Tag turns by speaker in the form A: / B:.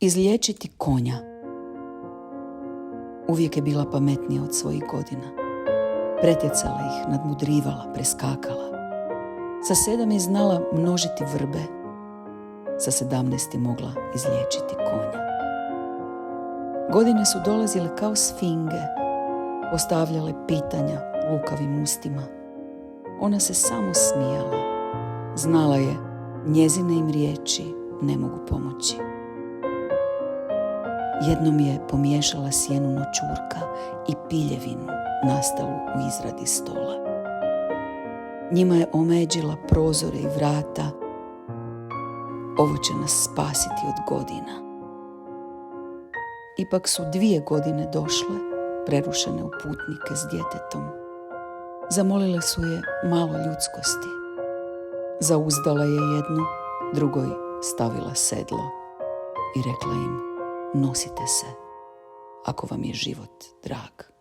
A: Izliječiti konja. Uvijek je bila pametnija od svojih godina. Pretjecala ih, nadmudrivala, preskakala. Sa 7 je znala množiti vrbe. Sa 17 je mogla izliječiti konja. Godine su dolazile kao sfinge, postavljale pitanja lukavim ustima. Ona se samo smijala. Znala je, njezine im riječi ne mogu pomoći. Jednom je pomiješala sjenu noćurka i piljevinu nastalu u izradi stola. Njima je omeđila prozore i vrata. Ovo će nas spasiti od godina. Ipak su 2 godine došle, prerušene u putnike s djetetom. Zamolile su je malo ljudskosti. Zauzdala je jednu, drugoj stavila sedlo i rekla im: nosite se, ako vam je život drag.